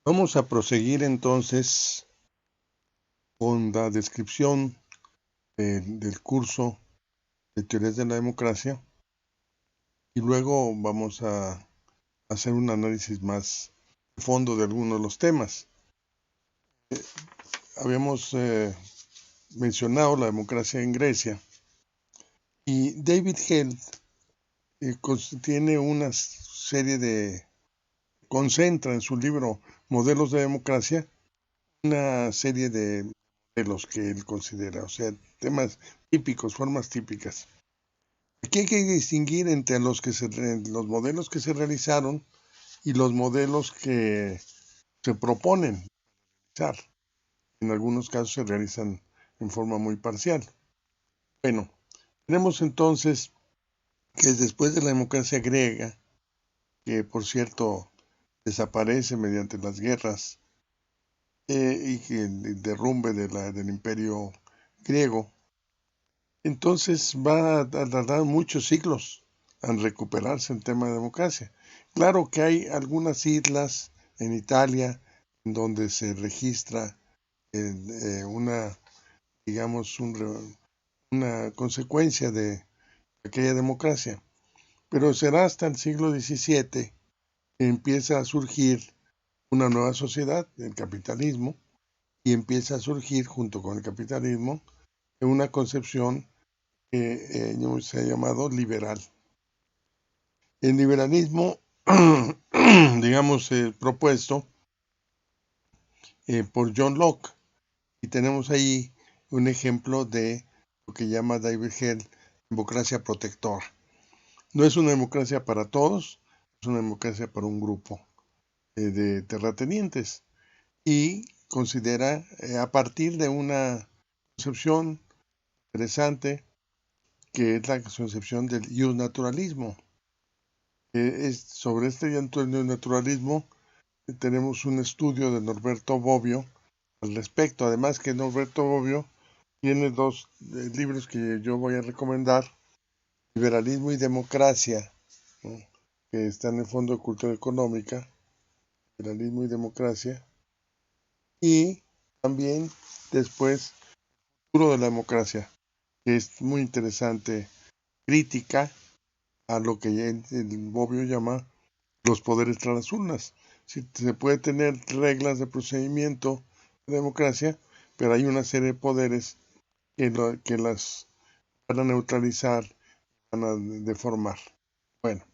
Vamos a proseguir entonces con la descripción del curso de teorías de la democracia y luego vamos a hacer un análisis más de fondo de algunos de los temas. Habíamos mencionado la democracia en Grecia y David Held tiene una serie concentra en su libro Modelos de Democracia una serie de modelos que él considera, o sea, temas típicos, formas típicas. Aquí hay que distinguir entre los modelos que se realizaron y los modelos que se proponen realizar. En algunos casos se realizan en forma muy parcial. Bueno, tenemos entonces que después de la democracia griega, que por cierto desaparece mediante las guerras y el derrumbe del imperio griego, entonces va a tardar muchos siglos en recuperarse el tema de democracia. Claro que hay algunas islas en Italia en donde se registra digamos, una consecuencia de aquella democracia, pero será hasta el siglo XVII que empieza a surgir una nueva sociedad, el capitalismo, y empieza a surgir junto con el capitalismo una concepción que se ha llamado liberal. El liberalismo, digamos, propuesto por John Locke, y tenemos ahí un ejemplo de lo que llama David Held democracia protectora. No es una democracia para todos, es una democracia para un grupo de terratenientes y considera a partir de una concepción interesante que es la concepción del naturalismo. Sobre este naturalismo tenemos un estudio de Norberto Bobbio al respecto. Además que Norberto Bobbio tiene dos libros que yo voy a recomendar, Liberalismo y Democracia, ¿no?, que están en el Fondo de Cultura Económica, Liberalismo y Democracia, y también después Futuro de la Democracia, que es muy interesante, crítica a lo que el Bobbio llama los poderes tras las urnas. Si se puede tener reglas de procedimiento de democracia, pero hay una serie de poderes que las van a neutralizar, van a deformar. Bueno,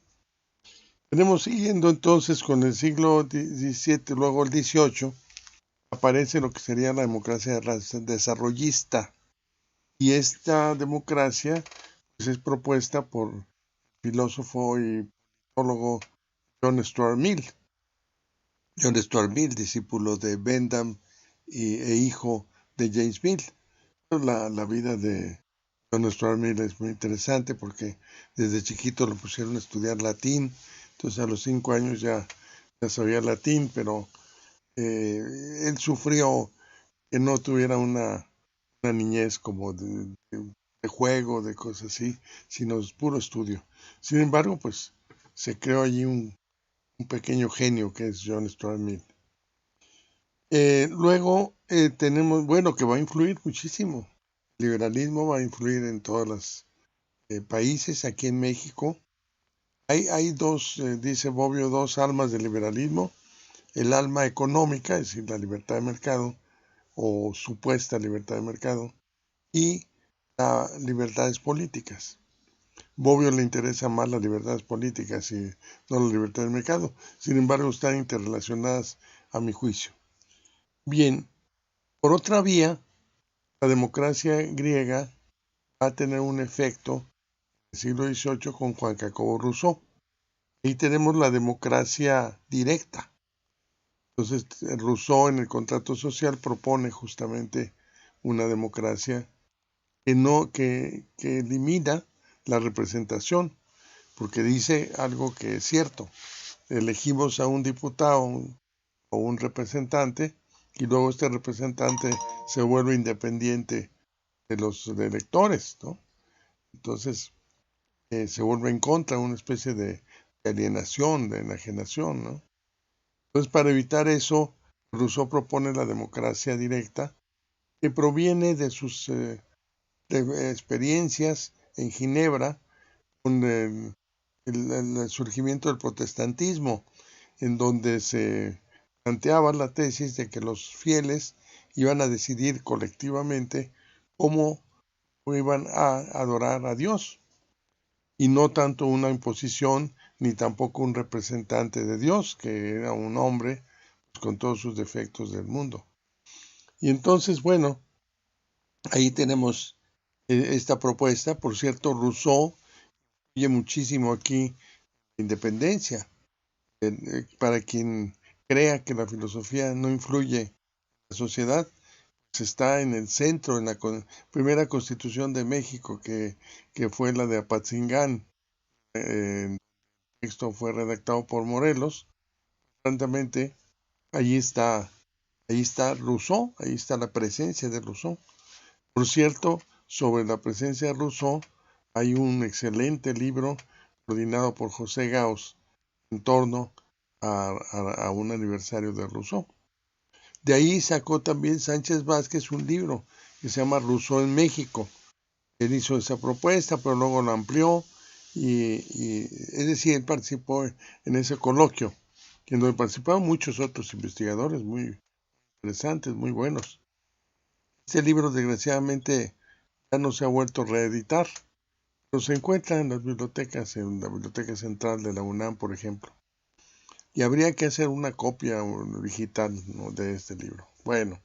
tenemos siguiendo entonces con el siglo XVII, luego el XVIII, aparece lo que sería la democracia desarrollista. Y esta democracia pues, es propuesta por el filósofo y politólogo John Stuart Mill. John Stuart Mill, discípulo de Bentham e hijo de James Mill. La vida de John Stuart Mill es muy interesante porque desde chiquito lo pusieron a estudiar latín, entonces a los 5 años ya sabía latín, pero él sufrió que no tuviera una niñez como de juego, de cosas así, sino puro estudio. Sin embargo, pues se creó allí un pequeño genio que es John Stuart Mill. Luego tenemos, bueno, que va a influir muchísimo. El liberalismo va a influir en todos los países. Aquí en México hay dos, dice Bobbio, dos almas del liberalismo. El alma económica, es decir, la libertad de mercado o supuesta libertad de mercado, y las libertades políticas. Bobbio le interesa más las libertades políticas y no la libertad de mercado. Sin embargo, están interrelacionadas a mi juicio. Bien, por otra vía, la democracia griega va a tener un efecto en el siglo XVIII con Juan Jacobo Rousseau. Ahí tenemos la democracia directa. Entonces, Rousseau en el contrato social propone justamente una democracia que elimina la representación, porque dice algo que es cierto. Elegimos a un diputado o un representante y luego este representante se vuelve independiente de los electores, ¿no? Entonces se vuelve en contra, una especie de alienación, de enajenación, ¿no? Entonces para evitar eso, Rousseau propone la democracia directa, que proviene de sus experiencias en Ginebra con el surgimiento del protestantismo, en donde se planteaba la tesis de que los fieles iban a decidir colectivamente cómo iban a adorar a Dios, y no tanto una imposición ni tampoco un representante de Dios, que era un hombre con todos sus defectos del mundo. Y entonces, bueno, ahí tenemos esta propuesta. Por cierto, Rousseau influye muchísimo aquí en independencia. Para quien crea que la filosofía no influye en la sociedad, pues está en el centro, en la primera constitución de México, que fue la de Apatzingán. El texto fue redactado por Morelos. Francamente, ahí está Rousseau, ahí está la presencia de Rousseau. Por cierto, sobre la presencia de Rousseau, hay un excelente libro coordinado por José Gauss en torno a un aniversario de Rousseau. De ahí sacó también Sánchez Vázquez un libro que se llama Rousseau en México. Él hizo esa propuesta, pero luego la amplió es decir, él participó en ese coloquio, en donde participaron muchos otros investigadores muy interesantes, muy buenos. Este libro, desgraciadamente, ya no se ha vuelto a reeditar, pero se encuentra en las bibliotecas, en la Biblioteca Central de la UNAM, por ejemplo. Y habría que hacer una copia digital, ¿no?, de este libro. Bueno,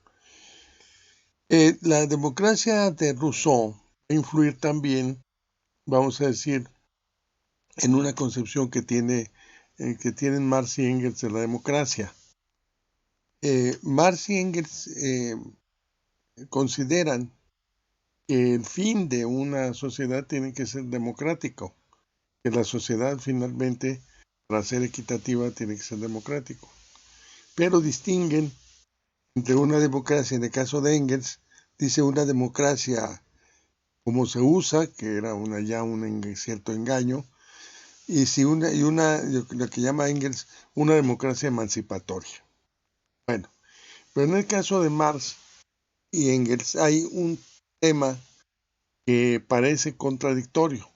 la democracia de Rousseau va a influir también, vamos a decir, en una concepción que tienen Marx y Engels de la democracia. Marx y Engels consideran que el fin de una sociedad tiene que ser democrático, que la sociedad finalmente, para ser equitativa, tiene que ser democrático. Pero distinguen entre una democracia, en el caso de Engels, dice una democracia como se usa, que era un cierto engaño, y lo que llama Engels, una democracia emancipatoria. Bueno, pero en el caso de Marx y Engels hay un tema que parece contradictorio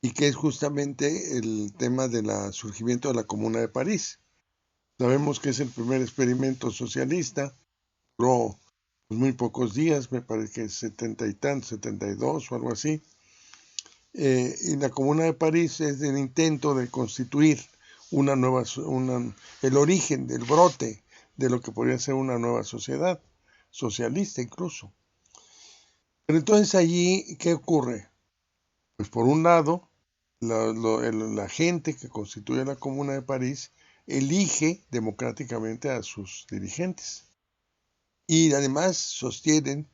y que es justamente el tema del surgimiento de la Comuna de París. Sabemos que es el primer experimento socialista, duró muy pocos días, me parece que 70 y tantos, 72 o algo así. Y la Comuna de París es el intento de constituir el origen del brote de lo que podría ser una nueva sociedad, socialista incluso. Pero entonces allí, ¿qué ocurre? Pues por un lado, la gente que constituye la Comuna de París elige democráticamente a sus dirigentes. Y además sostienen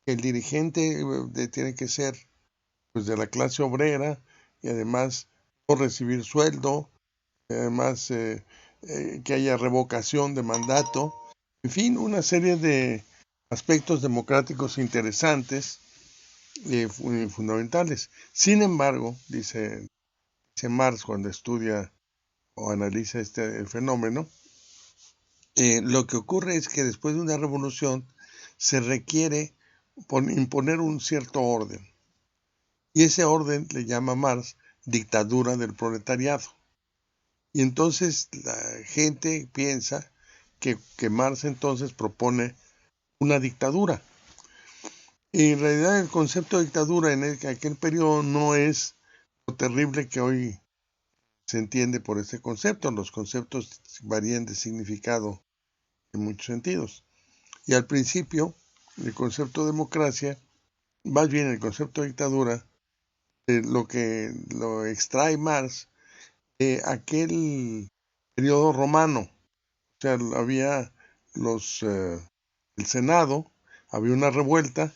que el dirigente tiene que ser, pues, de la clase obrera, y además no recibir sueldo, además que haya revocación de mandato, en fin, una serie de aspectos democráticos interesantes y fundamentales. Sin embargo, dice Marx cuando estudia o analiza el fenómeno, lo que ocurre es que después de una revolución se requiere imponer un cierto orden. Y ese orden le llama Marx dictadura del proletariado. Y entonces la gente piensa que Marx entonces propone una dictadura. Y en realidad el concepto de dictadura en aquel periodo no es lo terrible que hoy se entiende por este concepto. Los conceptos varían de significado en muchos sentidos. Y al principio, el concepto de democracia, más bien el concepto de dictadura, lo extrae Marx de aquel periodo romano. O sea, había el Senado, había una revuelta,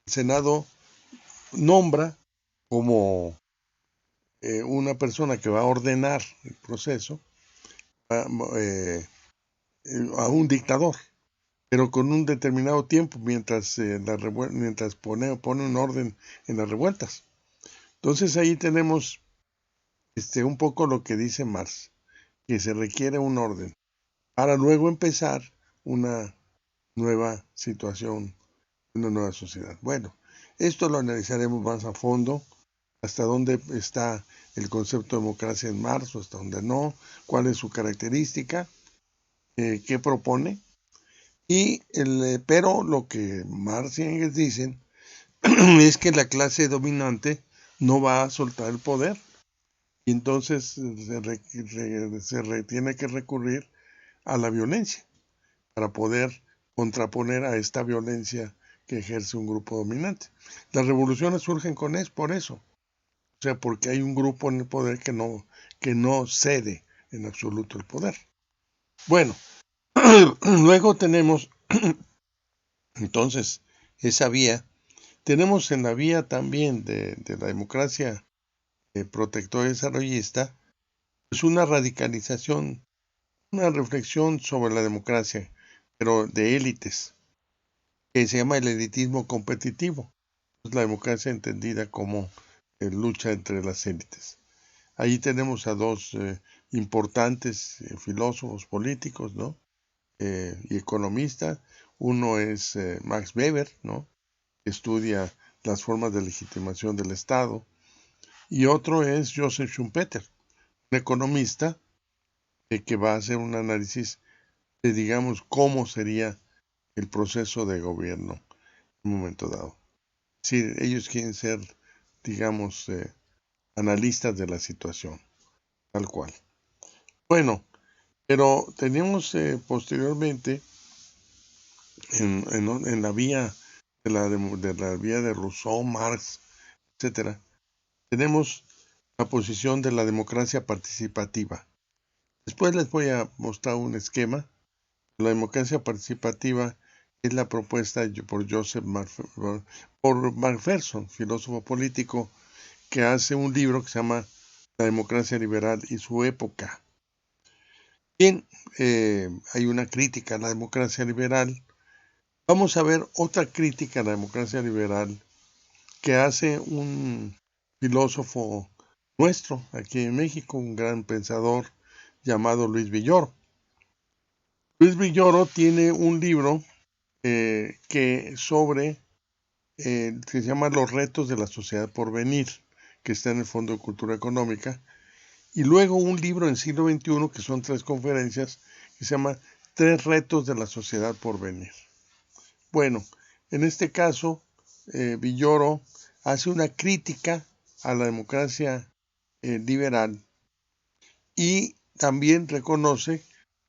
el Senado nombra como una persona que va a ordenar el proceso a un dictador, pero con un determinado tiempo mientras pone un orden en las revueltas. Entonces ahí tenemos un poco lo que dice Marx, que se requiere un orden para luego empezar una nueva situación, una nueva sociedad. Bueno, esto lo analizaremos más a fondo, hasta dónde está el concepto de democracia en Marx, hasta dónde no, cuál es su característica, qué propone. Pero lo que Marx y Engels dicen es que la clase dominante no va a soltar el poder y entonces tiene que recurrir a la violencia para poder contraponer a esta violencia que ejerce un grupo dominante. Las revoluciones surgen por eso, o sea, porque hay un grupo en el poder que no cede en absoluto el poder. Bueno, luego tenemos entonces esa vía. Tenemos en la vía también de la democracia protectora y desarrollista, pues una radicalización, una reflexión sobre la democracia, pero de élites, que se llama el elitismo competitivo. Es la democracia entendida como lucha entre las élites. Ahí tenemos a dos importantes filósofos políticos, ¿no? Y economistas. Uno es Max Weber, ¿no? Que estudia las formas de legitimación del Estado. Y otro es Joseph Schumpeter, un economista que va a hacer un análisis de, digamos, cómo sería el proceso de gobierno en un momento dado. Es decir, ellos quieren ser, digamos, analistas de la situación, tal cual. Bueno, pero tenemos posteriormente en la vía de la vía de Rousseau, Marx, etcétera, tenemos la posición de la democracia participativa. Después les voy a mostrar un esquema. La democracia participativa es la propuesta por Macpherson, filósofo político, que hace un libro que se llama La democracia liberal y su época. Bien, hay una crítica a la democracia liberal. Vamos a ver otra crítica a la democracia liberal que hace un filósofo nuestro aquí en México, un gran pensador llamado Luis Villoro. Luis Villoro tiene un libro que se llama Los retos de la sociedad por venir, que está en el Fondo de Cultura Económica, y luego un libro en siglo XXI, que son 3 conferencias, que se llama Tres retos de la sociedad por venir. Bueno, en este caso, Villoro hace una crítica a la democracia liberal y también reconoce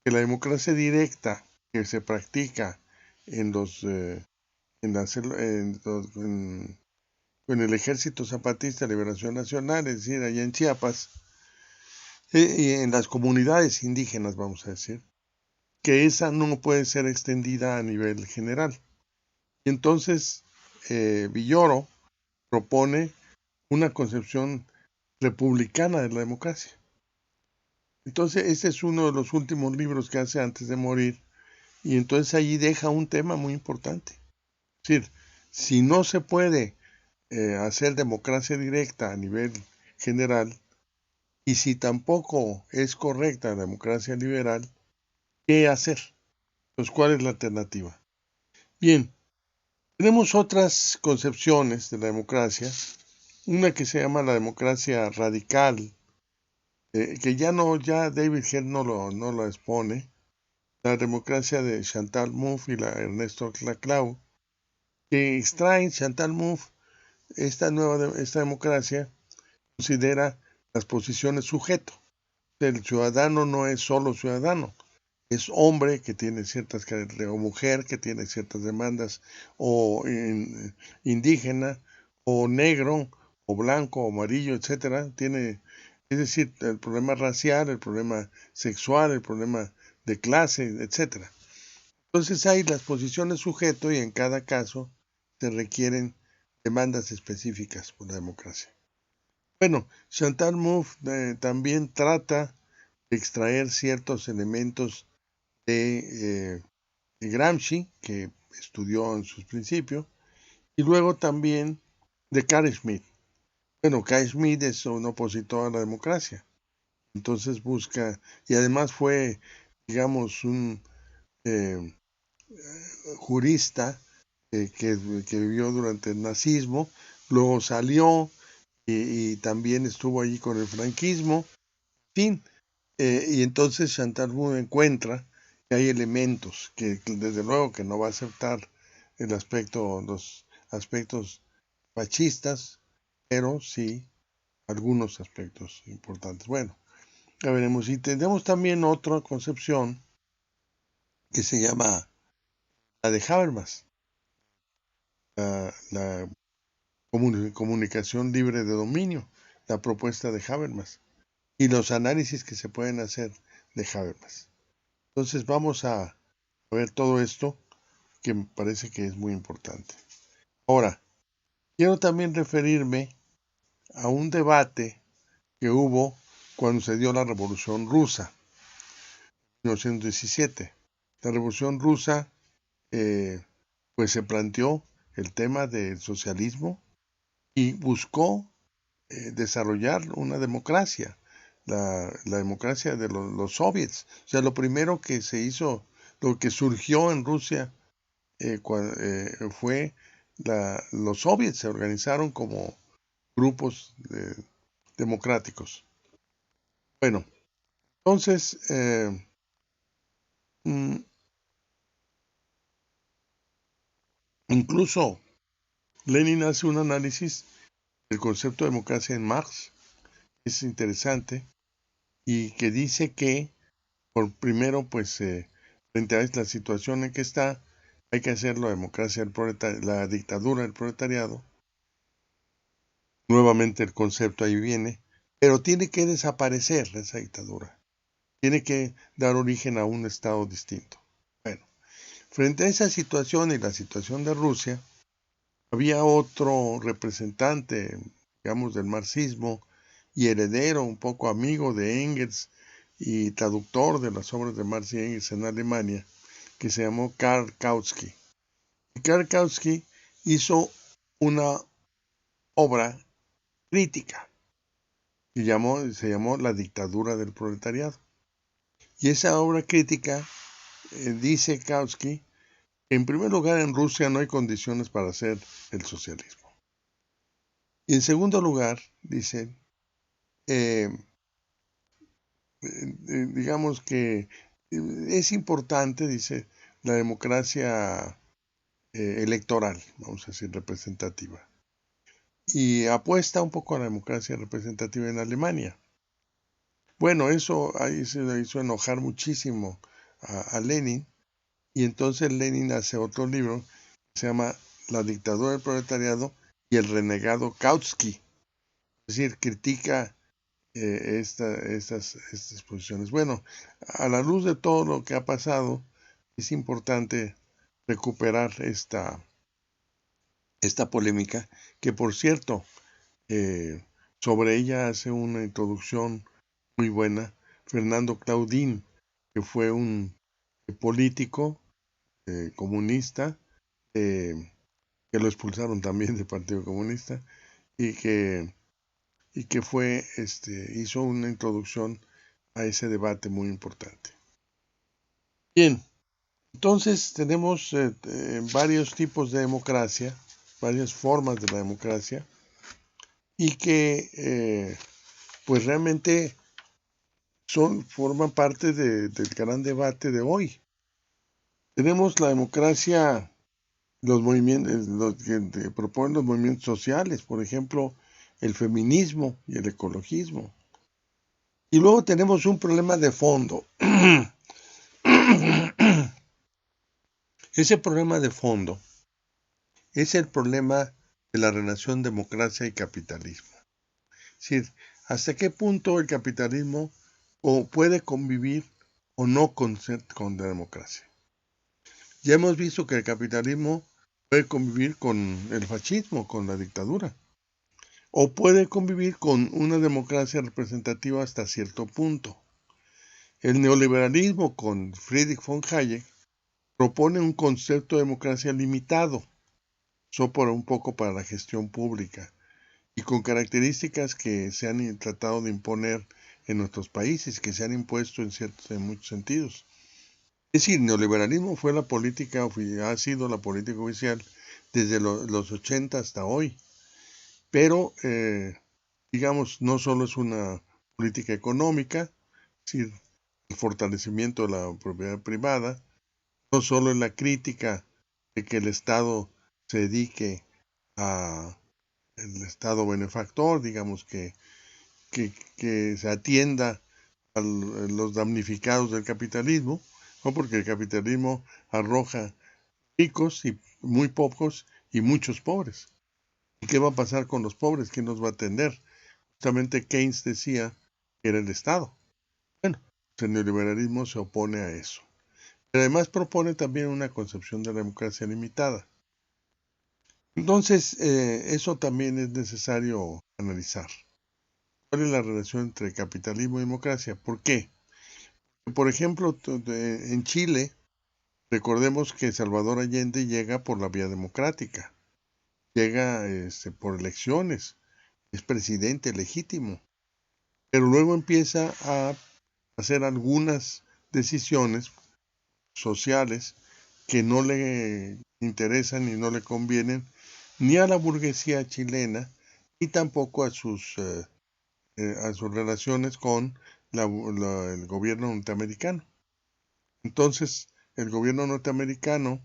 que la democracia directa que se practica en el Ejército Zapatista de Liberación Nacional, es decir, allá en Chiapas, y en las comunidades indígenas, vamos a decir, que esa no puede ser extendida a nivel general. Y entonces Villoro propone una concepción republicana de la democracia. Entonces, ese es uno de los últimos libros que hace antes de morir, y entonces allí deja un tema muy importante. Es decir, si no se puede hacer democracia directa a nivel general, y si tampoco es correcta la democracia liberal, ¿qué hacer? Pues, ¿cuál es la alternativa? Bien, tenemos otras concepciones de la democracia, una que se llama la democracia radical, que ya David Held no lo expone, la democracia de Chantal Mouffe y la Ernesto Laclau, que extraen Chantal Mouffe, esta democracia considera las posiciones sujeto. El ciudadano no es solo ciudadano, es hombre que tiene ciertas características, o mujer que tiene ciertas demandas, o indígena, o negro, o blanco, o amarillo, etcétera. Es decir, el problema racial, el problema sexual, el problema de clase, etcétera. Entonces hay las posiciones sujeto y en cada caso se requieren demandas específicas por la democracia. Bueno, Chantal Mouffe también trata de extraer ciertos elementos de Gramsci, que estudió en sus principios, y luego también de Carl Schmitt. Bueno, Carl Schmitt es un opositor a la democracia, entonces busca, y además fue, digamos, un jurista que vivió durante el nazismo, luego salió y también estuvo allí con el franquismo, en fin, y entonces Chantal Mouffe encuentra que hay elementos que desde luego que no va a aceptar los aspectos fascistas, pero sí algunos aspectos importantes. Bueno, ya veremos. Y tenemos también otra concepción que se llama la de Habermas, la comunicación libre de dominio, la propuesta de Habermas y los análisis que se pueden hacer de Habermas. Entonces vamos a ver todo esto que me parece que es muy importante. Ahora, quiero también referirme a un debate que hubo cuando se dio la Revolución Rusa, 1917. La Revolución Rusa, pues se planteó el tema del socialismo y buscó desarrollar una democracia, la democracia de los soviets. O sea, lo primero que se hizo, lo que surgió en Rusia fue los soviets, se organizaron como grupos democráticos. Bueno, entonces, incluso Lenin hace un análisis del concepto de democracia en Marx, es interesante, y que dice que, por primero, pues, frente a la situación en que está, hay que hacer la democracia la dictadura del proletariado. Nuevamente el concepto ahí viene, pero tiene que desaparecer esa dictadura. Tiene que dar origen a un Estado distinto. Bueno, frente a esa situación y la situación de Rusia, había otro representante, digamos, del marxismo y heredero, un poco amigo de Engels y traductor de las obras de Marx y Engels en Alemania, que se llamó Karl Kautsky. Y Karl Kautsky hizo una obra crítica que se llamó La dictadura del proletariado. Y esa obra crítica dice Kautsky, en primer lugar, en Rusia no hay condiciones para hacer el socialismo. Y en segundo lugar, dice, digamos que es importante, dice, la democracia electoral, vamos a decir, representativa. Y apuesta un poco a la democracia representativa en Alemania. Bueno, eso ahí se le hizo enojar muchísimo a Lenin, y entonces Lenin hace otro libro que se llama La dictadura del proletariado y el renegado Kautsky. Es decir, critica estas posiciones. Bueno, a la luz de todo lo que ha pasado, es importante recuperar esta polémica, que por cierto, sobre ella hace una introducción muy buena Fernando Claudín, que fue un político comunista, que lo expulsaron también del Partido Comunista, y que hizo una introducción a ese debate muy importante. Bien, entonces tenemos varios tipos de democracia, varias formas de la democracia, y que pues realmente forman parte del gran debate de hoy. Tenemos la democracia, los movimientos, los que proponen los movimientos sociales, por ejemplo, el feminismo y el ecologismo. Y luego tenemos un problema de fondo. Ese problema de fondo es el problema de la relación democracia y capitalismo. Es decir, hasta qué punto el capitalismo puede convivir o no con la democracia. Ya hemos visto que el capitalismo puede convivir con el fascismo, con la dictadura, o puede convivir con una democracia representativa hasta cierto punto. El neoliberalismo con Friedrich von Hayek propone un concepto de democracia limitado, un poco para la gestión pública, y con características que se han tratado de imponer en nuestros países, que se han impuesto en muchos sentidos. Es decir, neoliberalismo fue la política ha sido la política oficial desde los 80 hasta hoy. Pero, digamos, no solo es una política económica, es decir, el fortalecimiento de la propiedad privada, no solo es la crítica de que el Estado se dedique a el Estado benefactor, digamos que se atienda a los damnificados del capitalismo, ¿no? Porque el capitalismo arroja ricos y muy pocos y muchos pobres. ¿Y qué va a pasar con los pobres? ¿Quién nos va a atender? Justamente Keynes decía que era el Estado. Bueno, el neoliberalismo se opone a eso. Pero además propone también una concepción de la democracia limitada. Entonces, eso también es necesario analizar. ¿Cuál es la relación entre capitalismo y democracia? ¿Por qué? Por ejemplo, en Chile, recordemos que Salvador Allende llega por la vía democrática, llega por elecciones, es presidente legítimo, pero luego empieza a hacer algunas decisiones sociales que no le interesan y no le convienen ni a la burguesía chilena ni tampoco a sus relaciones con el gobierno norteamericano. Entonces, el gobierno norteamericano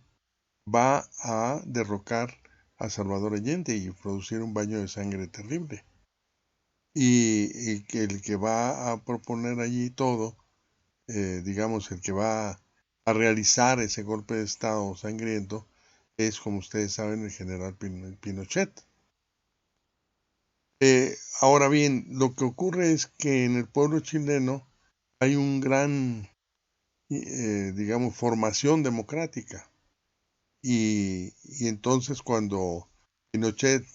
va a derrocar a Salvador Allende y producir un baño de sangre terrible. Y que el que va a proponer allí todo, digamos, el que va a realizar ese golpe de Estado sangriento, es, como ustedes saben, el general Pinochet. Ahora bien, lo que ocurre es que en el pueblo chileno hay un gran, digamos, formación democrática. Y entonces cuando Pinochet,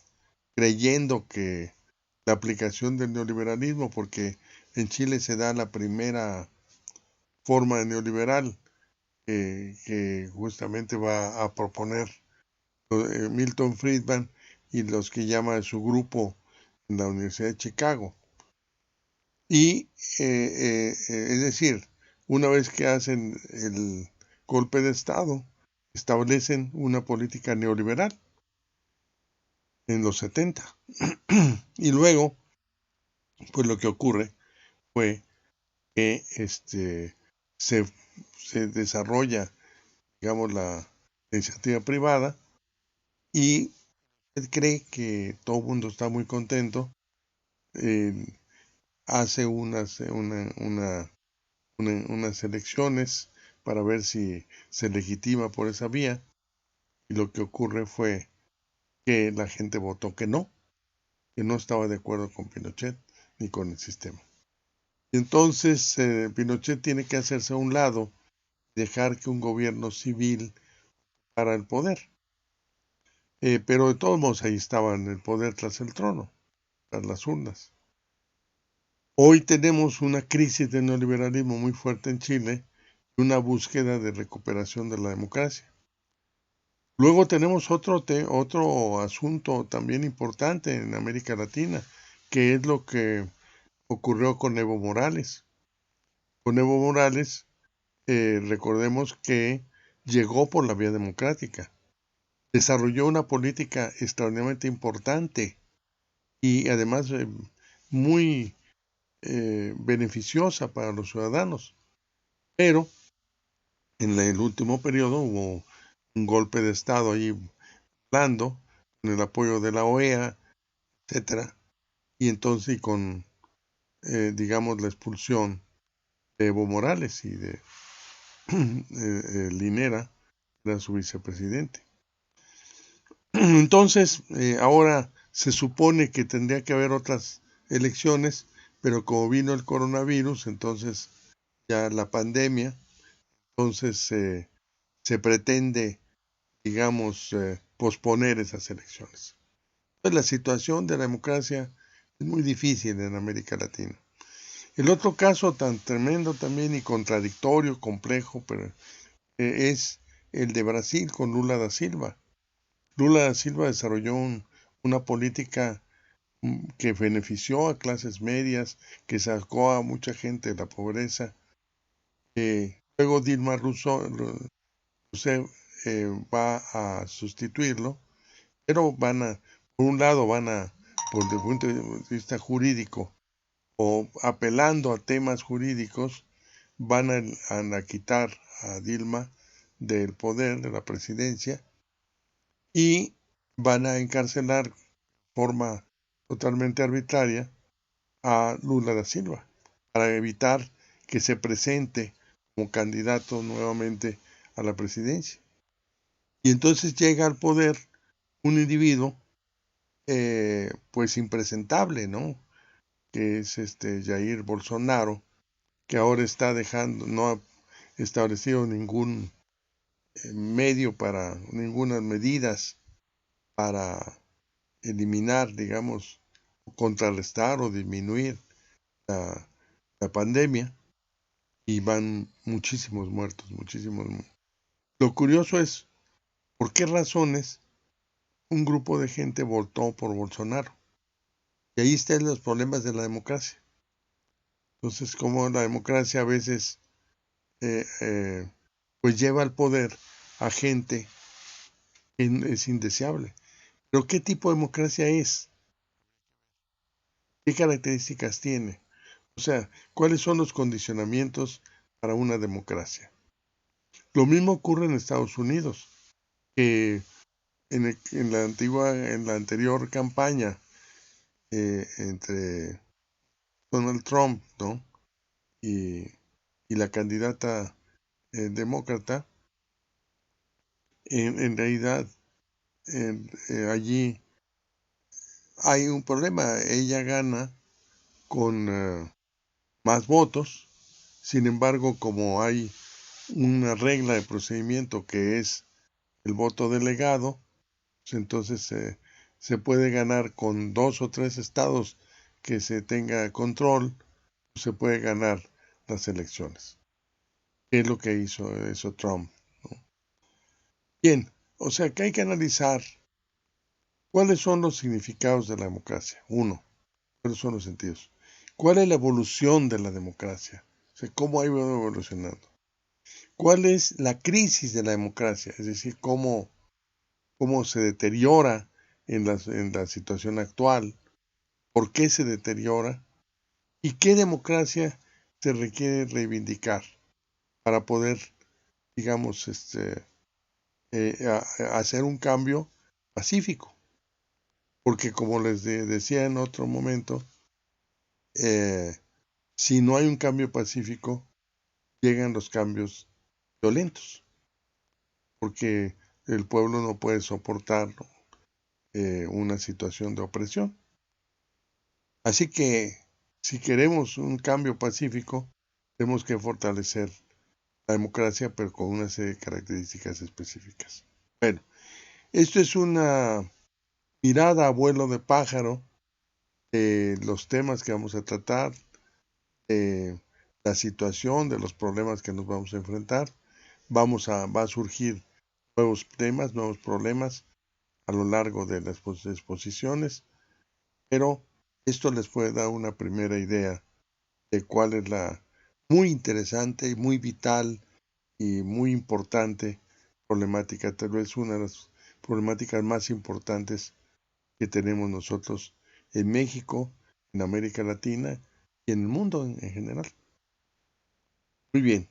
creyendo que la aplicación del neoliberalismo, porque en Chile se da la primera forma de neoliberal que justamente va a proponer Milton Friedman y los que llama su grupo en la Universidad de Chicago. Y es decir, una vez que hacen el golpe de Estado, establecen una política neoliberal en los 70. Y luego, pues lo que ocurre fue que se, se desarrolla, digamos, la iniciativa privada y él cree que todo el mundo está muy contento, eh, hace unas elecciones para ver si se legitima por esa vía y lo que ocurre fue que la gente votó que no estaba de acuerdo con Pinochet ni con el sistema. Y entonces Pinochet tiene que hacerse a un lado, dejar que un gobierno civil para el poder. Pero de todos modos ahí estaba en el poder tras el trono, tras las urnas. Hoy tenemos una crisis de neoliberalismo muy fuerte en Chile y una búsqueda de recuperación de la democracia. Luego tenemos otro asunto también importante en América Latina, que es lo que ocurrió con Evo Morales. Con Evo Morales, recordemos que llegó por la vía democrática, desarrolló una política extraordinariamente importante y además muy beneficiosa para los ciudadanos. Pero en el último periodo hubo un golpe de Estado ahí blando, con el apoyo de la OEA, etcétera, y entonces con, digamos, la expulsión de Evo Morales y de Linera, era su vicepresidente. Entonces, ahora se supone que tendría que haber otras elecciones, pero como vino el coronavirus, entonces ya la pandemia, entonces se pretende, digamos, posponer esas elecciones. Entonces, la situación de la democracia es muy difícil en América Latina. El otro caso tan tremendo también y contradictorio, complejo, pero es el de Brasil con Lula da Silva. Lula da Silva desarrolló una política que benefició a clases medias, que sacó a mucha gente de la pobreza, Luego Dilma Rousseff va a sustituirlo, pero por un lado por el punto de vista jurídico, o apelando a temas jurídicos, van a quitar a Dilma del poder de la presidencia y van a encarcelar de forma totalmente arbitraria a Lula da Silva para evitar que se presente como candidato nuevamente a la presidencia. Y entonces llega al poder un individuo pues impresentable, ¿no? Que es Jair Bolsonaro, que ahora no ha establecido ningún medio ninguna medidas para eliminar, digamos, contrarrestar o disminuir la, la pandemia, y van muchísimos muertos, muchísimos. Lo curioso es por qué razones un grupo de gente votó por Bolsonaro. Y ahí están los problemas de la democracia. Entonces, como la democracia a veces pues lleva al poder a gente que es indeseable. Pero ¿qué tipo de democracia es? ¿Qué características tiene? O sea, ¿cuáles son los condicionamientos para una democracia? Lo mismo ocurre en Estados Unidos, que en la anterior campaña entre Donald Trump, ¿no? y, y la candidata demócrata, en realidad allí hay un problema. Ella gana con más votos. Sin embargo, como hay una regla de procedimiento que es el voto delegado, pues entonces se puede ganar con 2 o 3 estados que se tenga control, se puede ganar las elecciones. ¿Qué es lo que hizo Trump? ¿No? Bien, o sea que hay que analizar cuáles son los significados de la democracia. Uno, cuáles son los sentidos. ¿Cuál es la evolución de la democracia? O sea, ¿cómo ha ido evolucionando? ¿Cuál es la crisis de la democracia? Es decir, cómo se deteriora en la situación actual, por qué se deteriora y qué democracia se requiere reivindicar para poder, digamos, hacer un cambio pacífico. Porque como les decía en otro momento, si no hay un cambio pacífico, llegan los cambios violentos, porque el pueblo no puede soportar una situación de opresión. Así que si queremos un cambio pacífico, tenemos que fortalecer la democracia, pero con una serie de características específicas. Bueno, esto es una mirada a vuelo de pájaro de los temas que vamos a tratar, de la situación, de los problemas que nos vamos a enfrentar. Va a surgir nuevos temas, nuevos problemas a lo largo de las exposiciones, pero esto les puede dar una primera idea de cuál es la muy interesante y muy vital y muy importante problemática, tal vez una de las problemáticas más importantes que tenemos nosotros en México, en América Latina y en el mundo en general. Muy bien,